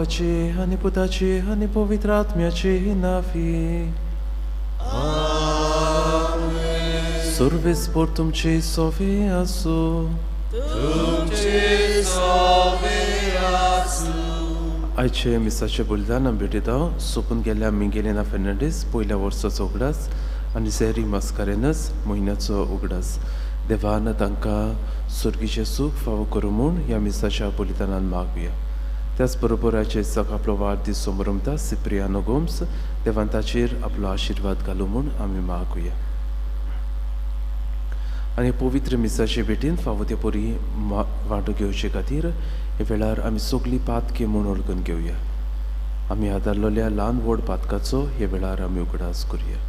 बापाची आणि पुताची आणि पवित्र आत्म्याची नावी. सर्वेस्पर तुमची सोवी असो. आयचे मिसाचे बलिदान आमी भेटयता. सोपून गेल्या मिगेलिना फेर्नांडीस पयल्या वर्साचो उगडास आनी झॅरी मास्कारेनस म्हयन्याचो उगडास. देवान तांकां सुर्गीचें सूख फावो करूं म्हूण ह्या मिसाच्या बलिदानान मागुया. त्याच बरोबर आयचे दिसाक आपलो वाडदीस सोमरमता सिप्रियानो गोम्स देवान ताचेर आपलो आशिर्वाद घालूं म्हूण आमी मागुया. आनी पवित्र मिसाचे भेटीन फावो ते परी वांटो घेवचे खातीर हे वेळार आमी सगळीं पातकी म्हूण वळखून घेवया. आमी आदारलोल्या ल्हान व्हड पातकाचो हे वेळार आमी उगडास करुया.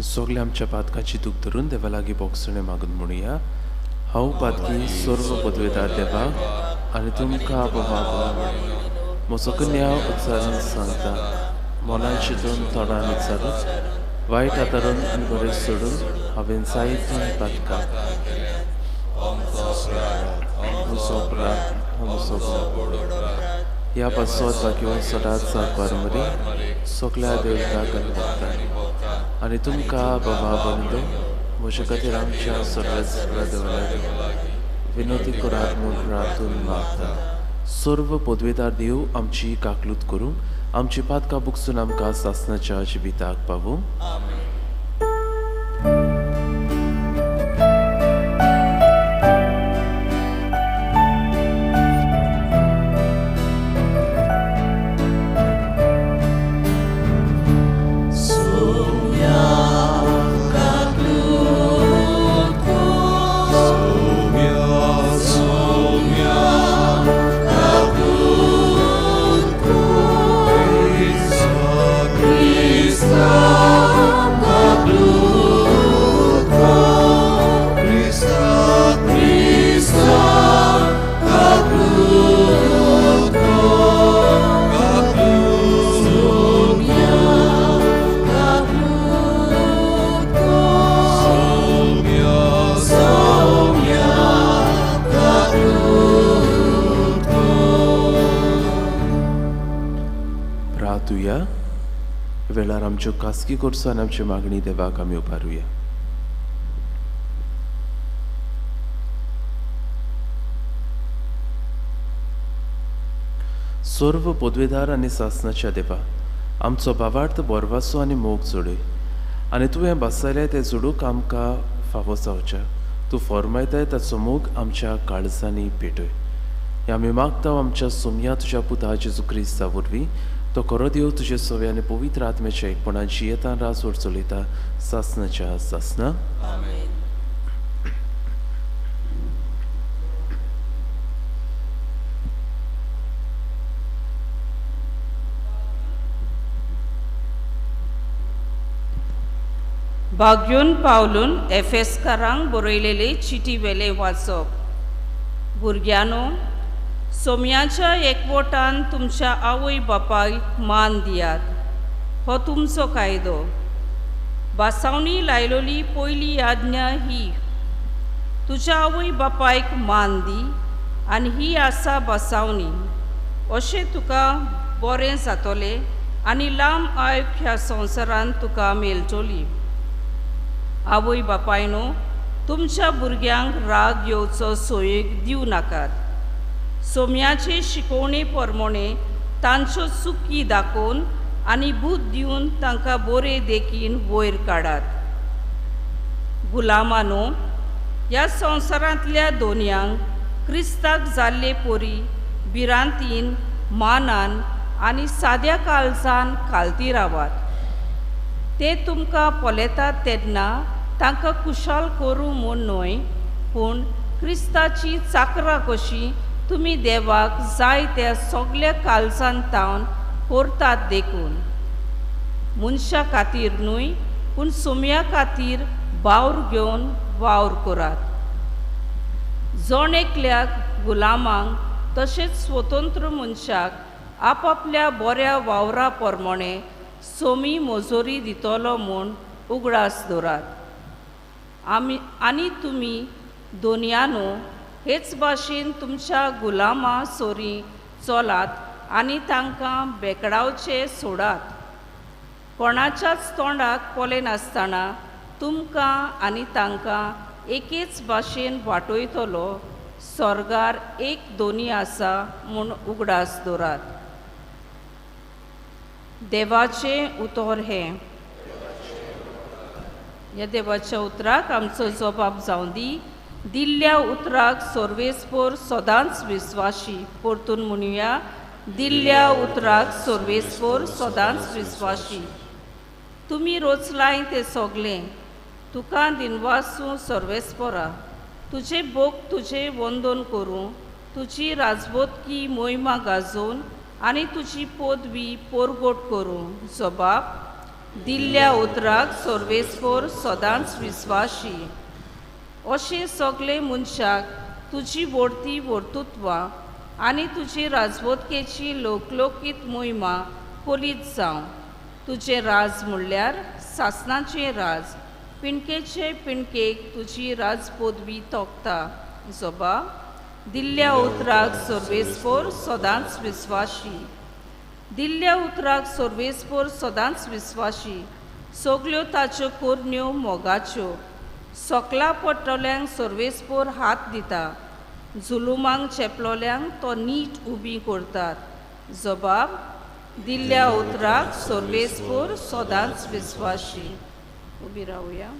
सगळे आमच्या पातकाची दूख धरून देवा लागीं बोगसणे मागून म्हणुया. हांव पातकी सर्व पदवेदार देवा आनी तुमकां म्हजो कन्या उच्चारून सांगता. मनान चिंतून तोंडान उच्चारून वायट आदारून आनी बरें सोडून हांवें जायतीं पातकां ह्या पासोत घेवन सदांच सांगपार मरी सगळ्या देवताक घालता. आनी तुमकां बाबा बंदो म्हजे खातीर आमच्या सर्वेस्परा देवाक विनोदी करात म्हूण रातून मागता. सर्व पदवेदार देव आमची काकलूत करूं आमची पातकां बुकसून आमकां सासणाच्या जिविताक पावूं. वेळार आमच्यो कासकी करचो आनी आमची मागणी देवाक आमी उबारुया. सर्व पदवेदार आनी सासणाच्या देवा आमचो भावार्थ बोरवासो आनी मोग जोडय आनी तुवें बसयलें तें जोडूंक आमकां फावो जावचें. तूं फॉर्मायताय ताचो मोग आमच्या काळजांनी पेटय. आमी मागता आमच्या सोम्या तुज्या पुता जेजू क्रिस्ता वरवीं तो खरो देव तुजे सोवे आनी पवित्र आत्म्याच्या एकपणान जियेता रास वर चलयता सासणाच्या सासना. भाग्योन पावलून एफेसकारांक बरयलेले चिटी वेले वाचप. भुरग्यानो, सोम्याच्या एकवटान तुमच्या आवय बापायक मान दियात. हो तुमचो कायदो. बासावणी लायलोली पयली आज्ञा ही, तुज्या आवय बापायक मान दी, आनी ही आसा बासावणी. अशें तुका बरें जातोलें आनी लांब आयक ह्या संवसारांत तुका मेलचोली. आवय बापायनो, तुमच्या भुरग्यांक राग येवचो सोयेक दिवं नाकात. सोम्याचे शिकोवणे प्रमाणे तांच्यो चुकी दाखोवन आनी बूद दिवन तांकां बरे देखीन वयर काडात. गुलामानो, ह्या संवसारांतल्या दोनयांक क्रिस्ताक जाल्ले पोरी भिरांतीन, मानान आनी साद्या काळजान खालती रावात. ते तुमकां पोलेतात तेन्ना तांकां कुशाल करूं म्हूण न्हय, पूण क्रिस्ताची चाकरां कशीं तुमी देवाक जाय त्या सगळ्या काळजांतावन करतात देखून. मनशा खातीर न्हय, पूण सोम्या खातीर बावर घेवन वावर करात. जण एकल्याक गुलामांक तशेंच स्वतंत्र मनशाक आपापल्या बऱ्या वावरा प्रमाणे सोमी मोजोरी दितलो म्हूण उगडास दवरात। आनी तुमी दोनयानो हेच भाशेन तुमच्या गुलामा सोरी चलात आनी तांकां बेकडावचे सोडात। कोणाच्याच तोंडाक पोले नासतना तुमकां आनी तांकां एकेच भाशेन वाटयतलो स्वर्गार एक दोनी आसा म्हूण उगडास दवरात। देवाचें उतर हें। ह्या देवाच्या उतराक आमचो जबाब जावं दी। दिल्ल्या उतराक सर्वेस्पर सदांच विस्वाशी। परतून म्हणुया, दिल्ल्या उतराक सर्वेस्पर सदांच विस्वाशी। तुमी रोचलाय ते सोगलें, तुका दिनवासू सर्वेस्परा। तुजे बोग तुजे वंदन करूं, तुजी राजबोदकी मोहिमा गाजोवन आनी तुजी पदवी पोरगोट करूं। जबाब, दिल्ल्या उतराक सर्वेस्पर सदांच विस्वाशी। अशें सगळे मनशाक तुजी वर्ती वर्तुत्वा आनी तुजी राजवतकेची लोकलोकीत मोहिमा कोलीत जावं। तुजें राज म्हणल्यार सासणाचें राज। पिणकेचे पिणकेक तुजी राजपदवी तोखता। जबाब, दिल्ल्या उतराक सर्वेस्पर सदांच विस्वाशी। दिल्ल्या उतराक सर्वेस्पर सदांच विस्वाशी। सगल्यो ताच्यो कोरण्यो मोगाच्यो। सोकला पडटल्यांक सर्वेस्पर हात दिता, जुलुमांक चेपलोल्यांक तो नीट उबी करतात। जबाब, दिल्ल्या उतराक सर्वेस्पर सदांच विस्वाशी। उबी रावया।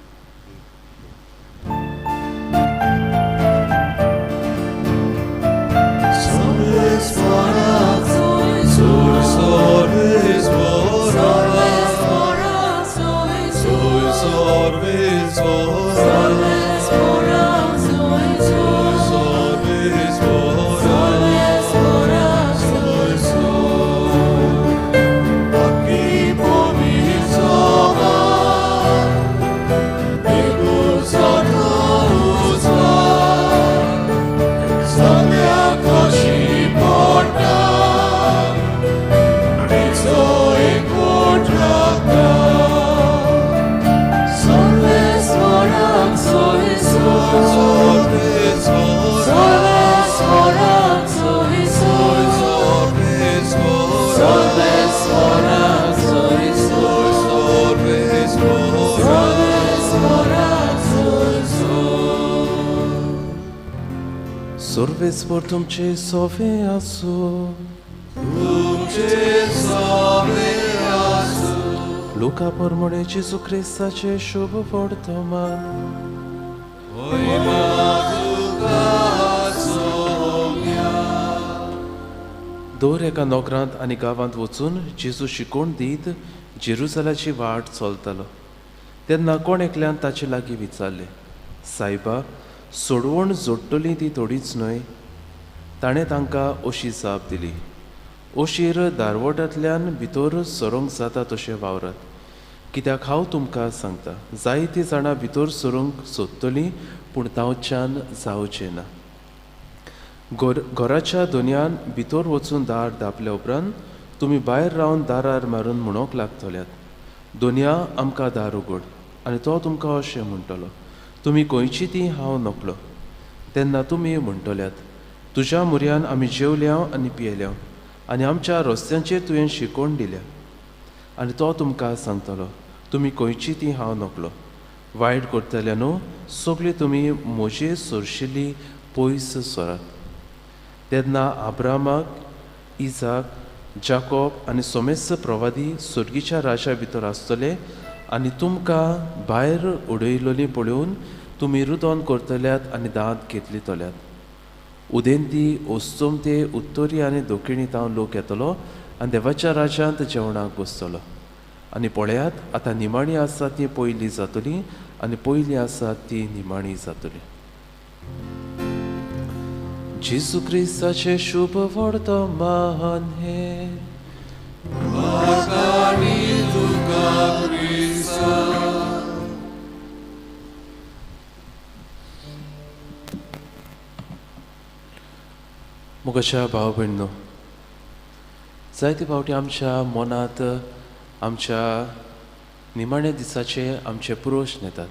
सर्वेस्पर तुमचे सोवे आसू। लुका प्रमाणे जेजू क्रिस्ताचे शुभ वर्तमान। दर एका नोकरांत आनी गांवांत वचून जेजू शिकोवन दीत जेरुसलाची वाट चलतालो। तेन्ना कोण एकल्यान ताचे लागीं विचारलें, सायबा, सोडवण जोडटली ती थोडीच न्हय? ताणें तांकां अशी जाप दिली, ओशीर दारवटांतल्यान भितर सरोंक जाता तशें वावरात। कित्याक हांव तुमकां सांगता, जायतीं जाणां भितर सरूंक सोदतलीं पूण तांच्यान जावचें ना। घराच्या दोनयान भितर वचून दार धापल्या उपरांत तुमी भायर रावन दारार मारून म्हणोंक लागतल्यात, दोनया आमकां दार उगड। आनी तो तुमकां अशें म्हणटलो, तुमी खंयची ती हांव नकलो। तेन्ना तुमी म्हणटल्यात, तुज्या मुर्यान आमी जेवल्या आनी पियेल्या आनी आमच्या रस्त्यांचेर तुवें शिकोवन दिल्या। आनी तो तुमकां सांगतलो, तुमी खंयची ती हांव नकलो। वायट करतल्या न्हू, सगळीं तुमी म्हजे सोरशिल्ली पयस सोरात। तेन्ना अब्रामाक, इजाक, जाकोब आनी सोमेस प्रवादी सुर्गीच्या राज्या भितर आसतले आनी तुमकां भायर उडयलोली पळोवन तुमी रुदोन करतल्यात आनी दांत घेतली तोल्यात। उदेंती ओस्तोमते उत्तरी आनी दक्षिणी तावन लोक येतलो आनी देवाच्या राज्यांत जेवणाक बसतलो। आनी पळयात, आतां निमाणी आसा ती पयली जातली आनी पयली आसा ती निमाणी जातली। जेजू क्रिस्ताचे शुभ वर्तमान हे। मोगाच्या भाव भयणो, जायते फावटी आमच्या मनांत आमच्या निमाणे दिसाचे आमचे प्रश्न येतात.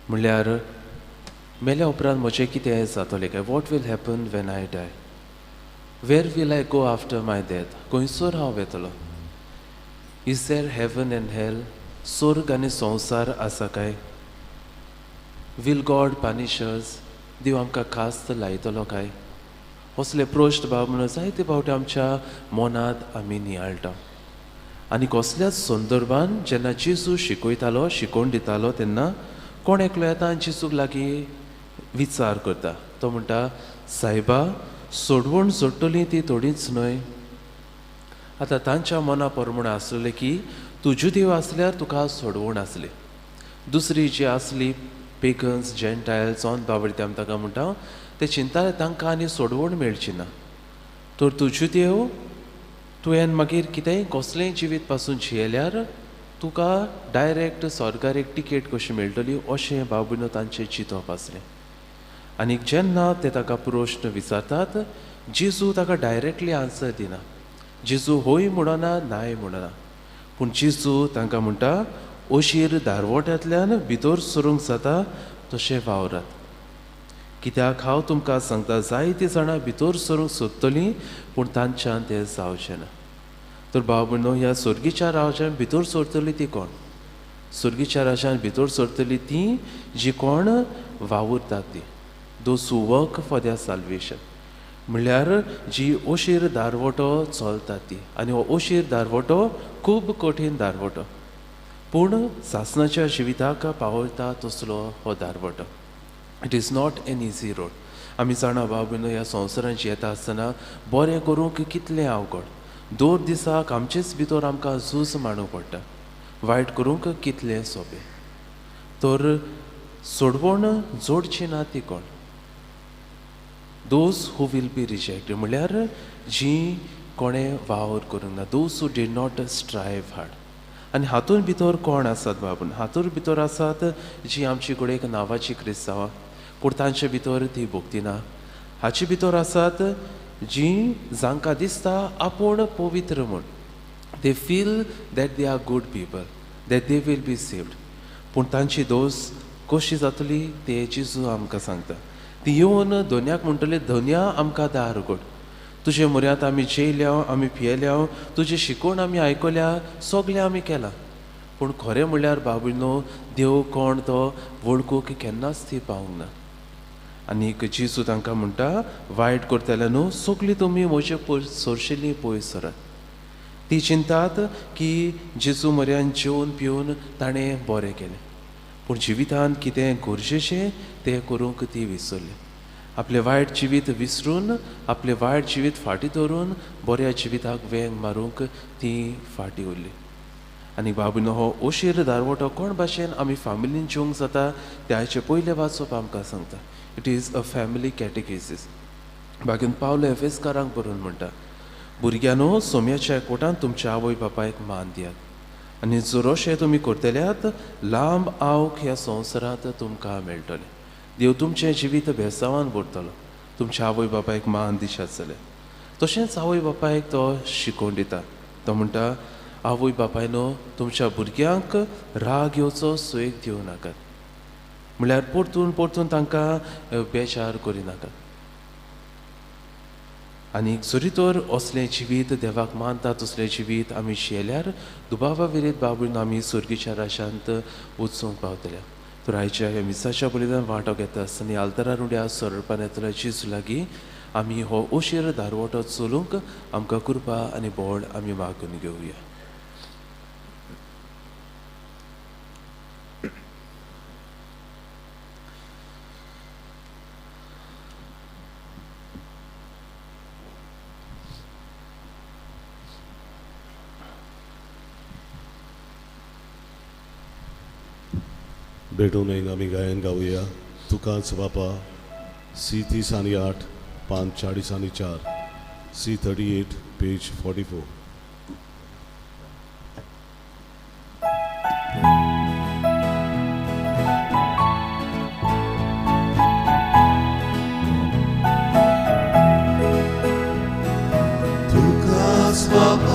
म्हणल्यार मेल्या उपरांत म्हजें कितें जातलें काय? What will happen when I die? Where will I go after my death? खंयसर हांव येतलो? Is there heaven and hell? स्वर्ग आनी संवसार आसा काय? Will God punish us? देव आमकां कास्त लायतलो काय? असले प्रश्न म्हणून जायते फावटी आमच्या मनांत आमी नियाळटा. आनी कसल्याच संदर्भान जेन्ना जेजू शिकोवन दितालो तेन्ना कोण एकलो येता आनी जेजूक लागीं विचार करता. तो म्हणटा, सायबा, सोडवण जोडटलीं ती थोडींच न्हय. आतां तांच्या मना प्रमाणे आसलेलें की तुज्यो देव आसल्यार तुका सोडवण आसली. दुसरी जी आसली पेगन्स, जेंटायल्स, ऑन बाबडे आमी ताका म्हणटा, ते चिंताले तांकां आनी सोडवण मेळची ना. तर तुज्यो देव तुवें मागीर कितेंय कसलेंय जिवीत पासून जियेल्यार तुका डायरेक्ट स्वर्गार एक टिकेट कशी मेळटली अशें बाबून तांचें चिंतप आसलें. आनी जेन्ना ते ताका प्रश्न विचारतात, जेजू ताका डायरेक्टली आन्सर दिना. जेजू होय म्हणना, नाय म्हणना, पूण जेजू तांकां म्हणटा, अशीर दारवट्यांतल्यान भितर सरूंक जाता तशें वावरात. कित्याक हांव तुमकां सांगता, जायतीं जाणां भितर सरूंक सोदतलीं पूण तांच्यान तें जावचें ना. तर बाबूनो, ह्या सुर्गीच्या राज्यान भितर सरतलीं ती कोण? सुर्गीच्या राज्यान भितर सरतलीं तीं जीं कोण वावुरतात ती. Those who work for their salvation. म्हणल्यार जी अशीर दारवटो चलतात ती. आनी हो अशीर दारवटो खूब कठीण दारवटो, पूण सासणाच्या जिविताक पावयता तसलो हो दारवटो. It is not an easy road. आमी जाणा बाबून, ह्या संवसारान जियेता आसतना बरें करूंक कितलें अवघड. दोन दिसाक आमचेच भितर आमकां झूज मारूंक पडटा. वायट करूंक कितलें सोंपें. तर सोडवण जोडची ना ती कोण? Those who will be rejected. म्हणल्यार जीं कोणें वावर करूंक ना, those who did not strive hard. आनी हातून भितर कोण आसात बाबून? हातून भितर आसात जीं आमची कडेन एक नांवाची क्रिस्तांवां, पूण तांचे भितर ती भक्ती ना. हाचे भितर आसात जीं जांकां दिसता आपूण पवित्र म्हूण. They feel that they are good people, that they will be saved. पूण तांची दोस कशी जातली ते जेजू आमकां सांगता. ती येवन धन्याक म्हणटली, धन्या आमकां दार उगड. तुजे म्हऱ्यांत आमी जेयल्या, आमी पियेल्या, तुजें शिकवण आमी आयकल्या, सगलें आमी केलां. पूण खरें म्हणल्यार बाबूनो, देव कोण तो वळखूंक केन्नाच ती पावूंक ना. आनीक जेजू तांकां म्हणटा, वायट करतले न्हू, सगलीं तुमी म्हजे सोरशिल्लीं पयस सरात. ती चिंतात की जेजू म्हऱ्यान जेवन पिवन ताणें बरें केलें, पूण जिवितांत कितें गरजेचें तें करूंक ती विसरली. आपलें वायट जिवीत विसरून, आपलें वायट जिवीत फाटीं दवरून बऱ्या जिविताक वेंग मारूंक ती फाटीं उरली. आनी बाबूनो, हो अशीर दारवटो कोण भाशेन आमी फॅमिलीन जेवंक जाता ते हाचे पयले वाचप आमकां सांगता. It is a family catechesis. बाकीन पावलो एफेसकारांक बरोवन म्हणटा, भुरग्यानो, सोम्याच्या कोटान तुमच्या आवय बापायक मान दियात. आनी जर अशें तुमी करतल्यात, लांब आवक ह्या संवसारांत तुमकां मेळटलें. देव तुमचें जिवीत भेसांवान भरतलो. तुमच्या आवय बापायक मान दिशात जाल्यार. तशेंच आवय बापायक तो शिकोवन दिता. तो म्हणटा, आवय बापायनो, तुमच्या भुरग्यांक राग येवचो सैक दिवं नाकात. म्हळ्यार परतून परतून तांकां बेजार करिनाकात. आनी जरी तर असलें जिवीत देवाक मानता तसलें जिवीत आमी जियेल्यार दुबावा विरीत बाबून आमी सुर्गीच्या राज्यांत वचूंक पावतल्या. तर आयच्या ह्या मिसाच्या बलिदान वांटो घेता आसतना आल्तारा रुड्या सरळपान येतलो जेजू लागीं आमी हो अशीर दारवटो चलूंक आमकां कृपा आनी बळ आमी मागून घेवया. भेटून येईन आमी गायन गावया. तुकाच बापा, C30 आणि 8, पान 40 आणि 4, C38, पेज 44. Tukas Baba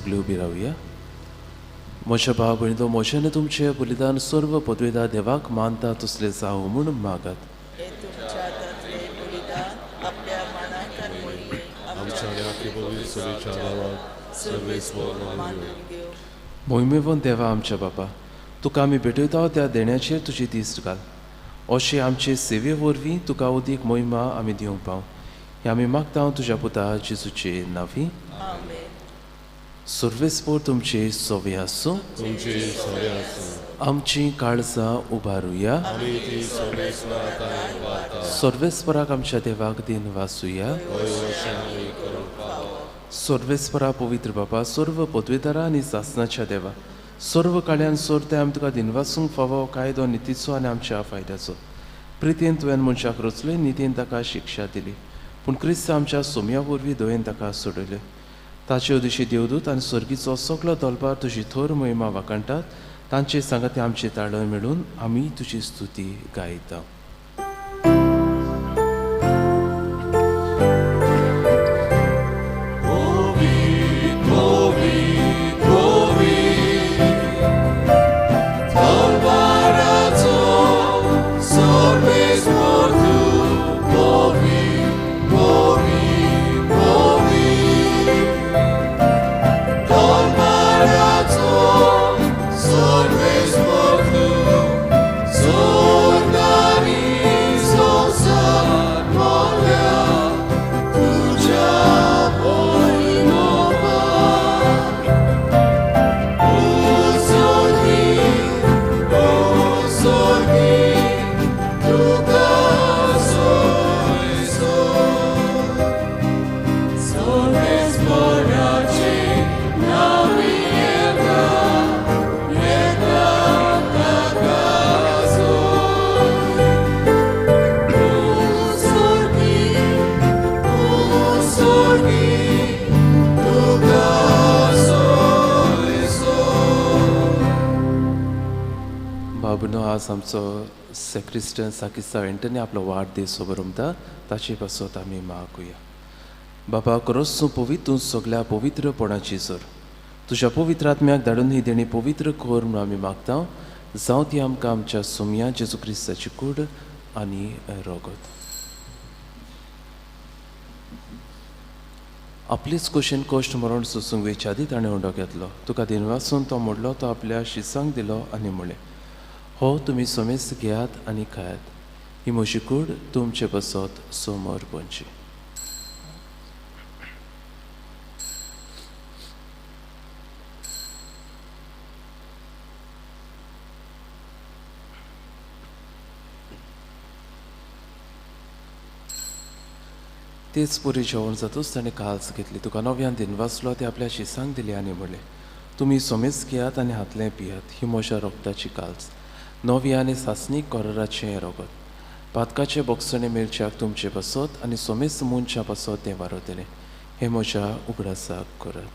सगळे उबी रावया. म्हज्या भाव भयणींनो, म्हजें तुमचें बलिदान सर्व पदवेदार देवाक मानता तसलें जावं म्हूण मागात. हे तुमच्या हातांतले बलिदान आपल्या मनांतल्यान मोडली आमच्या पवित्र सभेच्या नांवान सर्वेस्वर मानून घेव. मोहिमेवन देवा आमच्या बापा, तुका आमी भेटयता त्या देण्याचेर तुजी दिश्ट घाल. अशें आमचे सेवे वरवीं तुका अदीक मोहिमा आमी दिवंक पाव. हें आमी मागता तुज्या पुता जेजूचे नांवी. आमेन. सर्वेस्पोर तुमचे सोवे आसूं. तुमचे सगळे आसूं. आमची काळजां उबारुया. आमी ती सर्वेस्वराताय वाता. सर्वेस्पराक आमच्या देवाक दिन वासुया. वैवशामी करूंक पाव. सर्वेस्परा पवित्र बापा, सर्व पदवेदारा आनी सासणाच्या देवा, सर्व काळ्यान सोरते आमी तुका दिनवासूंक फावो कायदो नितीचो आनी आमच्या फायद्याचो. प्रितीन तुवें मनशाक रचले, नितीन ताका शिक्षा दिली, पूण क्रिस्त आमच्या सोम्या वरवीं दोयेन ताका सोडले. ताचे दिशी देवदूत आनी सर्गीचो सगळो दलबार तुजी थोर महिमा वाकणटात. तांचे सांगाती आमची ताळय मेळून आमी तुजी स्तुती गायता. बाबूनो, आज आमचो सेक्रिस्टन साकिस्ता वेंटनी आपलो वाडदीस सोबरमता. ताचे पासत आमी मागुया. बाबा, खरोच तूं पवित्र, तूं सगळ्या पवित्रपणाची जोर. तुज्या पवित्र आत्म्याक धाडून ही देणी पवित्र कर म्हूण आमी मागता. जावं ती आमकां आमच्या सोम्या जेजू क्रिस्ताची कूड आनी रोगत. आपलीच कुशीन कश्ट मरण सोसूंक वेच्या आदी ताणें उंडो घेतलो. तुका दिनवासून तो मोडलो, तो आपल्या शिसांक दिलो आनी म्हणलें, हो तुमी सोमेस घेयात आनी खायात. ही म्हजी कूड तुमचे बसत समोर पोंची. तेच पुरी जेवण जातूच ताणें काल्स घेतली. तुका नव्यान दिनवासलो ते आपल्या शिसांक दिली आनी म्हणलें, तुमी सोमेस घेयात आनी हातलें पियात. ही म्हज्या रोगताची काल्स, नव्या आनी सासणीक कोराचें रोगत. पातकाचे बोगसणे मेलच्याक तुमचे बसत आनी सोमेस मनच्या बसत तें वारयतलें. हें म्हज्या उगडासाक करात.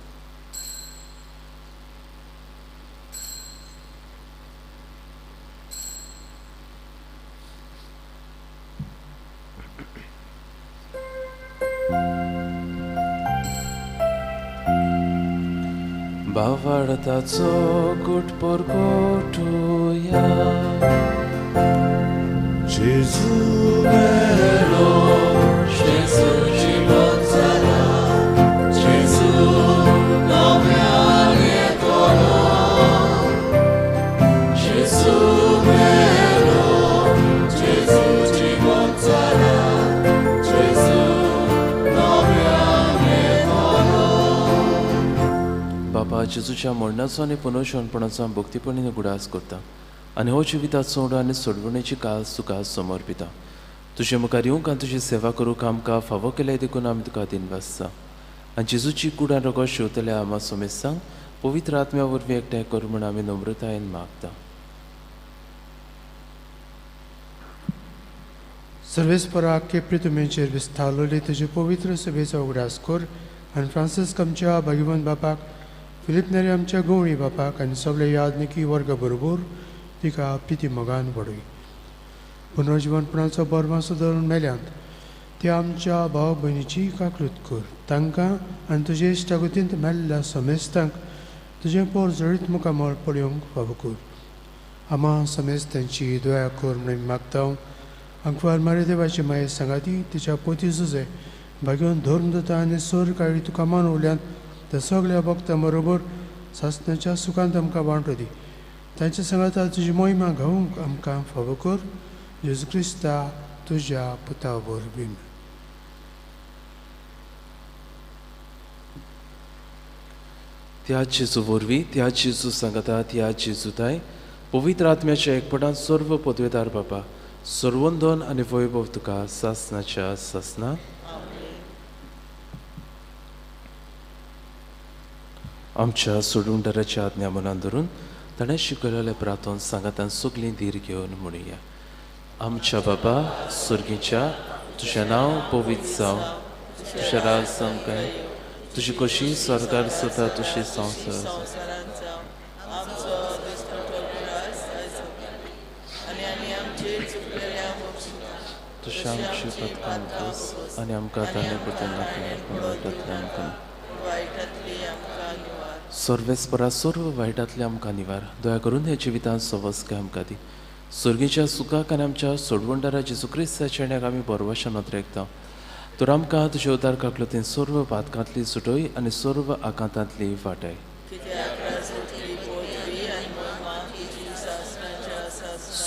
बावाडताचो गुटपोर कोटुया. जेजू मेलो, जेजू जिवंत जाला. जेजू नव्यान येतलो. जेजू मेलो, जेजू जिवंत जाला. जेजू नव्यान येतलो. बाबा, जेजूच्या मरणाचो आनी पुनर्जन्मपणाचो हांव भक्तीपणीन गुडास करता आनी हो जिविताचो सोड आनी सोडवणेची कास तुका समर्पिता. तुजे मुखार येवंक आनी तुजी सेवा करूंक आमकां फावो केले देखून आमी तुका दिनवासता. आनी जेजूची कूड आनी रगत शेवतल्या आमा सोमेसांक पवित्र आत्म्या वरवीं एकठांय कर म्हूण आमी नम्रतायेन मागता. सर्वेस्पराक केप्री तुमेचेर विस्तारलोली तुजे पवित्र सभेचो उगडास कर. आनी फ्रांसीस आमच्या भागिवंत बापाक, फिलीप नेरी आमच्या गवळी बापाक आनी सगळे यादनिकी वर्ग बरोबर तिका पिती मोगान वडय. पुनर्जीवनपणाचो बरमासो धरून मेल्यांत त्या आमच्या भाव भयणीची काकूत कर तांकां आनी तुजे इश्टागतींत मेल्ल्या समेस्तांक तुजें पोर जळीत मुखामळ पळयोवंक फावो कर. आम्हा समेस्तांची दया कर म्हणून मागता. अंकवार मारे देवाची माये सांगाती तिच्या पोती झुजे भाग्योन धर्म दता आनी सोर काळी तुका मानवल्यान त्या सगळ्या भक्तां बरोबर सासणाच्या सुखांत आमकां वांटो दी. तांच्या सांगाता तुजी मोहिमा घावूंक आमकां फावो कर. जेजू क्रिस्ता तुज्या पुता वरवीं. त्या जेजू वरवीं त्या जेजू सांगता त्या जेजूताय पवित्र आत्म्याच्या एकपटान सर्व पदवेदार बाबा सर्वोंदोन आनी वैभव तुका सासणाच्या सासना. आमच्या सोडूंडराच्या आज्ञा मनान धरून ताणें शिकयलेले प्रार्थोन सांगातान सगळीं धीर घेवन म्हणुया. आमच्या बाबा सुर्गीच्या तुजें नांव पवित्र जावं, तुजें राज जावं, तुजी कशी सरकार जाता तशी संवसार संवसारांत जावं. आमचो दिसतो पुरास आयज आनी आमी आमचेर चुकलेल्या तुझ्या आमची पथकां बस आनी आमकां ताणें बद्दल वायटांतल्यान आमकां वायटांतली आमकां निवार. सर्वेस्परा सर्व वायटांतले आमकां निवार. दया करून हे जिवितांत सवस्काय आमकां दी. सुर्गेच्या सुखाक आनी आमच्या सोडवंडारा जेजू क्रिस्ताच्या आणी आमी बरवशान नदरेकता. तर आमकां तुज्या उदार काकलतीन सर्व पातकांतली सुटय आनी सर्व आकांतांतली वाटाय.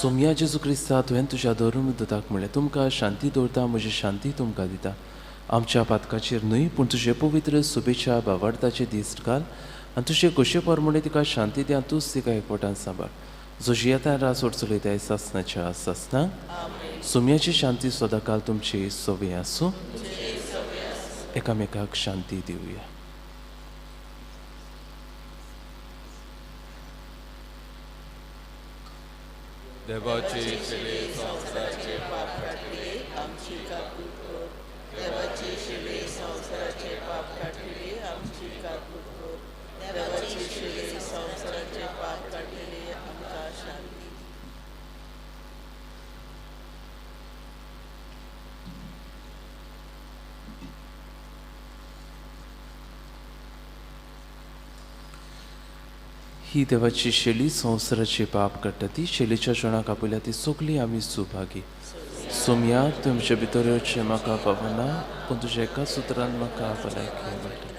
सोम्या जेजू क्रिस्ता तुवें तुज्या धर्म दुताक म्हणलें तुमकां शांती दवरता म्हजी शांती तुमकां दिता. आमच्या पातकाचेर न्हय पूण तुजे पवित्र सुबेच्या भावार्थाचे दीस घाल आनी तुजे कशे परमणे तिका शांती दिया तूंच तिका एकवटान सांबाळ. जशी येता रास चलयताय सासणाच्या सासना. सोम्याची शांती सदांकाल तुमची सवय आसूं. एकामेकाक शांती दिवया. देवाची संवसाराचे पाप काटले आमची काकूत कर. देवाची शिले संवसाराचे पाप काटले आमची काकूत कर. देवाची शिले संवसाराचे पाप काटले आमकां शांती. ही देवाची शेली संवसाराची पाप काडटा ती शेलीच्या क्षणाक आपयल्या ती सगळीं आमी सुभागी. सोम्या तुमचे भितर येवचें म्हाका फावना पूण तुज्या एका सुत्रान म्हाका भलायकी मेळटा.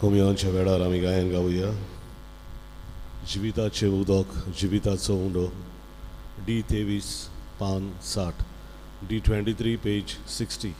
कोमयांच्या वेळार आमी गायन गावया. जिविताचे उदक जिविताचो उंडो D23 पान 60 D23 पेज 60.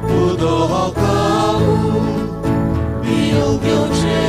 Udohokamu, miłkiocie,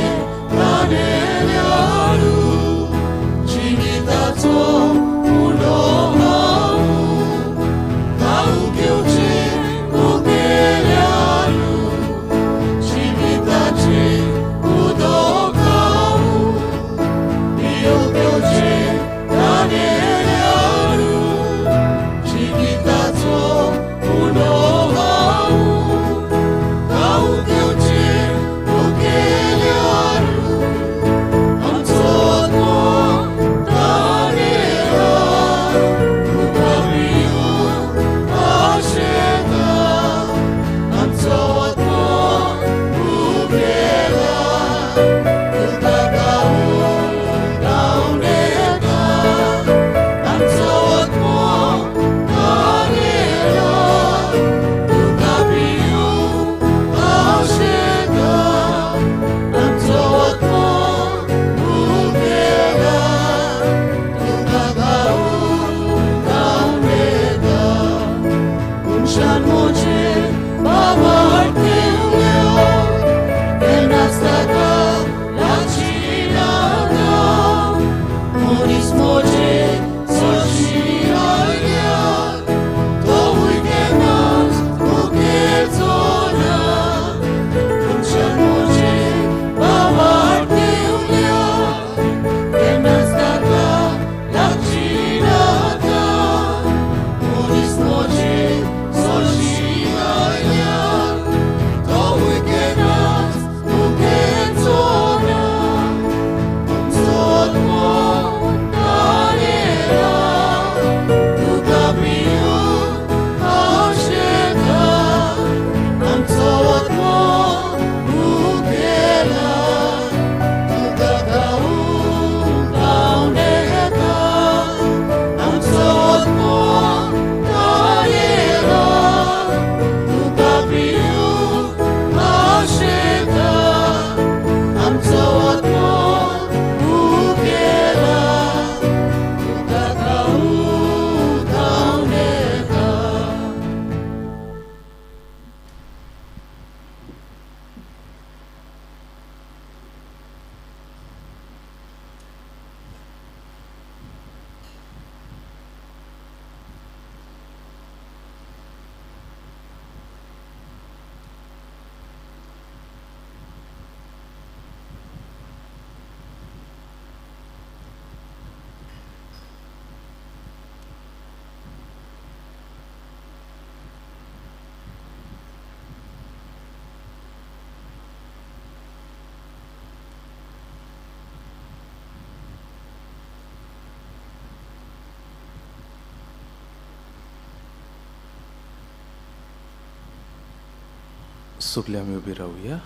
सगळे आमी उबी रावया.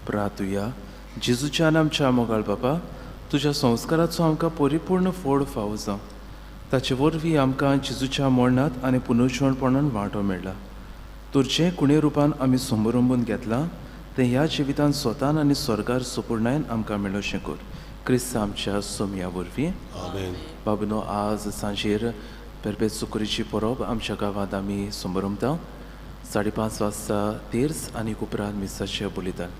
प्रार्थुया. जेजूच्यान आमच्या मोगाळ बाबा, तुज्या संस्काराचो आमकां परिपूर्ण फोड फावो जावं. ताचे वरवीं आमकां जेजूच्या मरणांत आनी पुनर्जीवणपणान वांटो मेळ्ळा. तर जें कुणे रुपान आमी समरंबून घेतलां तें ह्या जिवितांत स्वतान आनी स्वर्गार सुपूर्णायन आमकां मेळोशें कर. क्रिस्त आमच्या सोमया वरवीं. आमेन. बाबूनो, आज सांजेर पेरबेत सुकुरीची परब आमच्या गांवांत आमी समरंबता. 5:30 वाजता तेर्स आनी उपरांत मिसाचें बलिदान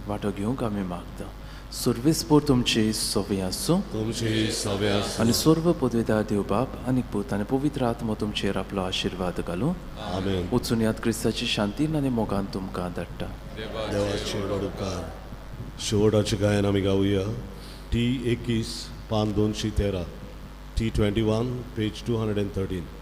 वांटो घेवंक आमी मागता. सर्वेस्पोर तुमची सोवी आसूं तुमची सव्या आनी सर्व पदवीदार देव बाप आनी पूत आनी पवित्र आत्मा तुमचेर आपलो आशिर्वाद घालूं. आमेन. वचून याद क्रिस्ताची शांतीन आनी मोगान तुमकां धाडटा. देवाचे उपकार. शेवटाचे गायन आमी गावया. T21 पान 213. T21 page 213.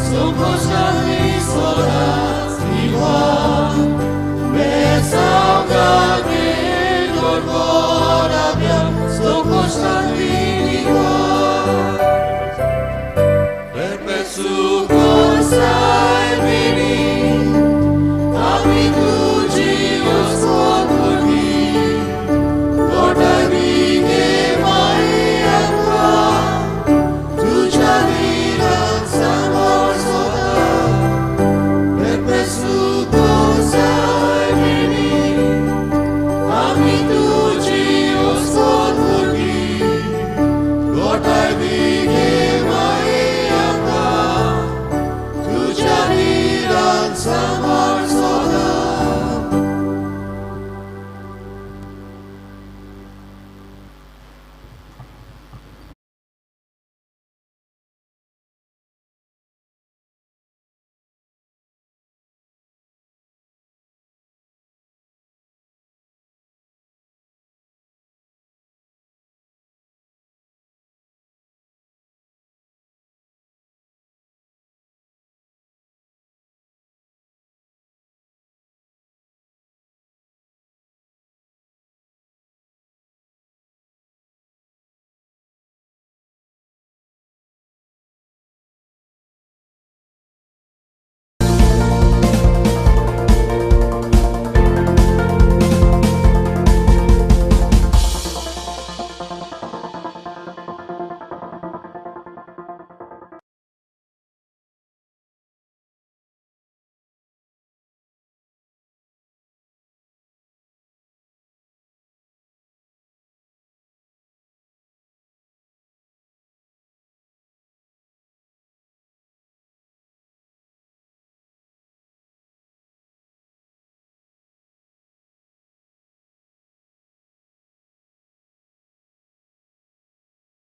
Sugustan